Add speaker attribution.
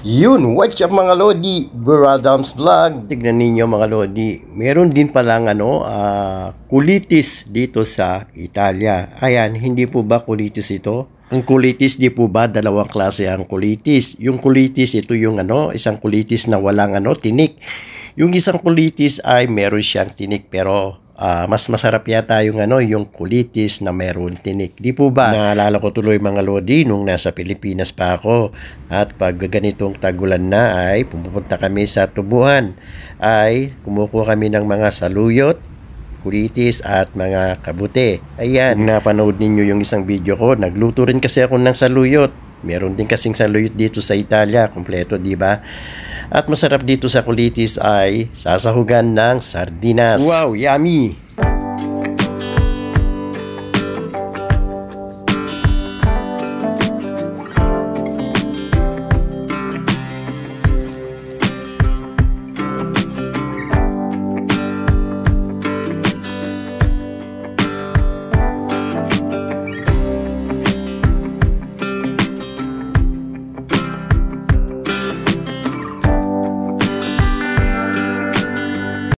Speaker 1: Yun, what's up mga Lodi? Guru Adams Vlog. Tignan ninyo mga Lodi. Meron din palang kulitis dito sa Italia. Ayan, hindi po ba kulitis ito? Ang kulitis di po ba dalawang klase ang kulitis? Yung kulitis ito yung isang kulitis na walang tinik. Yung isang kulitis ay meron siyang tinik pero mas masarap yata yung kulitis na meron tinik. Di po ba? Naalala ko tuloy mga Lodi nung nasa Pilipinas pa ako. At pag ganitong tagulan na ay pumupunta kami sa tubuhan. Ay kumukuha kami ng mga saluyot, kulitis at mga kabute. Ayan, kung napanood ninyo yung isang video ko, nagluto rin kasi ako ng saluyot. Meron din kasing saluyot dito sa Italia, kompleto, di ba? At masarap dito sa kulitis ay sasahugan ng sardinas. Wow, yummy!